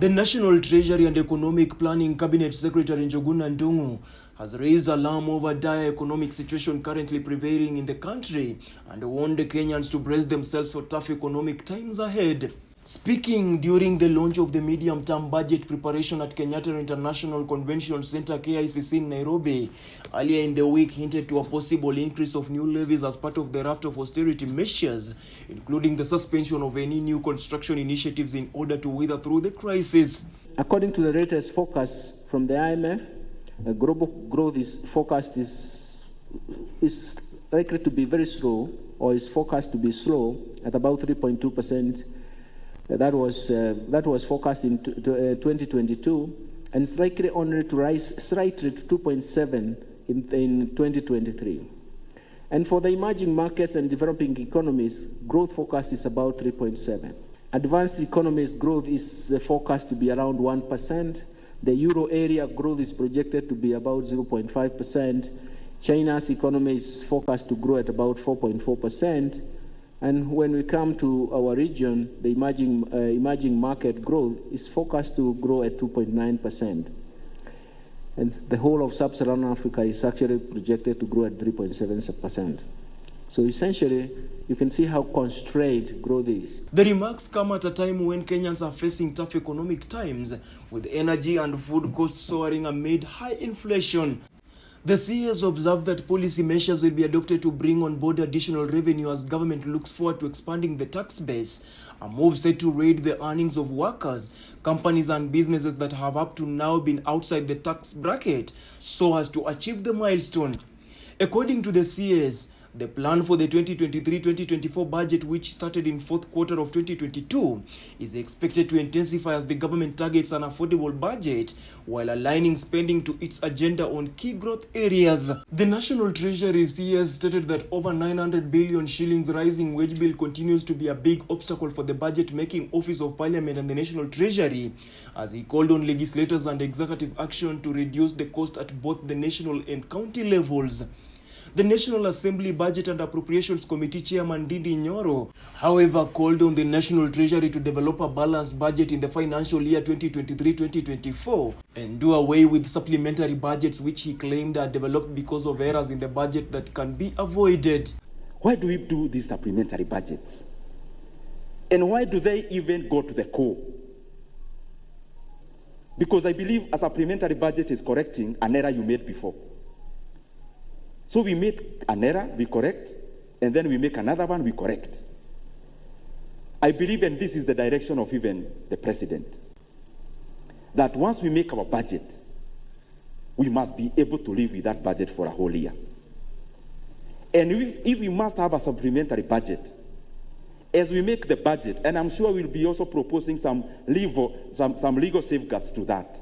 The National Treasury and Economic Planning Cabinet Secretary Njuguna Ndung'u has raised alarm over dire economic situation currently prevailing in the country and warned Kenyans to brace themselves for tough economic times ahead. Speaking during the launch of the medium-term budget preparation at Kenyatta International Convention Center KICC in Nairobi, earlier in the week hinted to a possible increase of new levies as part of the raft of austerity measures, including the suspension of any new construction initiatives in order to weather through the crisis. According to the latest forecast from the IMF, global growth is likely to be very slow, or is forecast to be slow at about 3.2%. That was forecast in 2022, and it's likely only to rise slightly to 2.7 in 2023. And for the emerging markets and developing economies, growth forecast is about 3.7. Advanced economies growth is forecast to be around 1%. The euro area growth is projected to be about 0.5%. China's economy is forecast to grow at about 4.4%. And when we come to our region, the emerging market growth is forecast to grow at 2.9%. And the whole of sub-Saharan Africa is actually projected to grow at 3.7%. So essentially, you can see how constrained growth is. The remarks come at a time when Kenyans are facing tough economic times, with energy and food costs soaring amid high inflation. The CS observed that policy measures will be adopted to bring on board additional revenue as government looks forward to expanding the tax base, a move set to raid the earnings of workers, companies and businesses that have up to now been outside the tax bracket so as to achieve the milestone. According to the CS, the plan for the 2023-2024 budget, which started in fourth quarter of 2022, is expected to intensify as the government targets an affordable budget while aligning spending to its agenda on key growth areas. The National Treasury CS stated that over 900 billion shillings rising wage bill continues to be a big obstacle for the budget-making office of Parliament and the National Treasury, as he called on legislators and executive action to reduce the cost at both the national and county levels. The National Assembly Budget and Appropriations Committee Chairman Ndindi Nyoro, however, called on the National Treasury to develop a balanced budget in the financial year 2023-2024 and do away with supplementary budgets which he claimed are developed because of errors in the budget that can be avoided. Why do we do these supplementary budgets? And why do they even go to the core? Because I believe a supplementary budget is correcting an error you made before. So we make an error, we correct, and then we make another one, we correct. I believe, and this is the direction of even the president, that once we make our budget, we must be able to live with that budget for a whole year. And if we must have a supplementary budget, as we make the budget, and I'm sure we'll be also proposing some legal safeguards to that,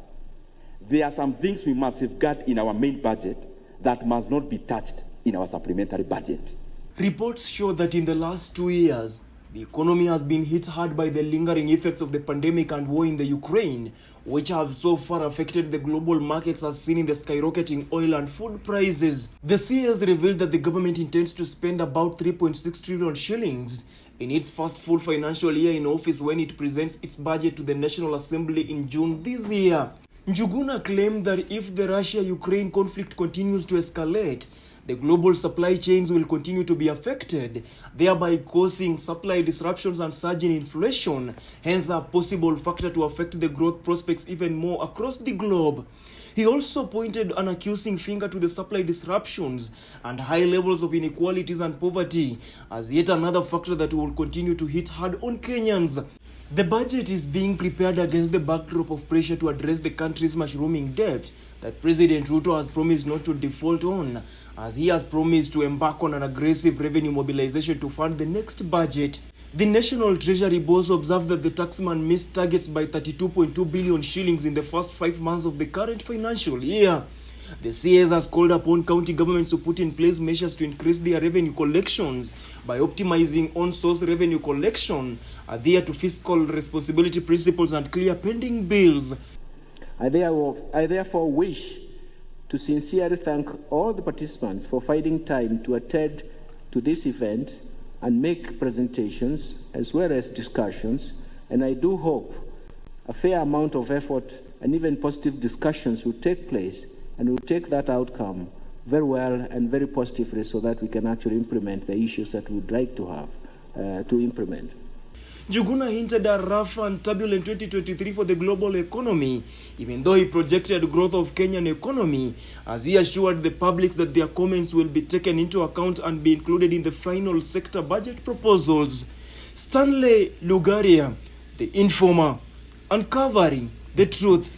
there are some things we must safeguard in our main budget that must not be touched in our supplementary budget. Reports show that in the last 2 years, the economy has been hit hard by the lingering effects of the pandemic and war in the Ukraine, which have so far affected the global markets as seen in the skyrocketing oil and food prices. The CS revealed that the government intends to spend about 3.6 trillion shillings in its first full financial year in office when it presents its budget to the National Assembly in June this year. Njuguna claimed that if the Russia-Ukraine conflict continues to escalate, the global supply chains will continue to be affected, thereby causing supply disruptions and surging inflation, hence a possible factor to affect the growth prospects even more across the globe. He also pointed an accusing finger to the supply disruptions and high levels of inequalities and poverty as yet another factor that will continue to hit hard on Kenyans. The budget is being prepared against the backdrop of pressure to address the country's mushrooming debt that President Ruto has promised not to default on, as he has promised to embark on an aggressive revenue mobilization to fund the next budget. The National Treasury boss observed that the taxman missed targets by 32.2 billion shillings in the first 5 months of the current financial year. The CS has called upon county governments to put in place measures to increase their revenue collections by optimizing on-source revenue collection, adhere to fiscal responsibility principles and clear pending bills. I therefore wish to sincerely thank all the participants for finding time to attend to this event and make presentations as well as discussions, and I do hope a fair amount of effort and even positive discussions will take place, and we'll take that outcome very well and very positively so that we can actually implement the issues that we'd like to have to implement. Njuguna hinted a rough and turbulent 2023 for the global economy, even though he projected growth of Kenyan economy, as he assured the public that their comments will be taken into account and be included in the final sector budget proposals. Stanley Lugaria, the informer, uncovering the truth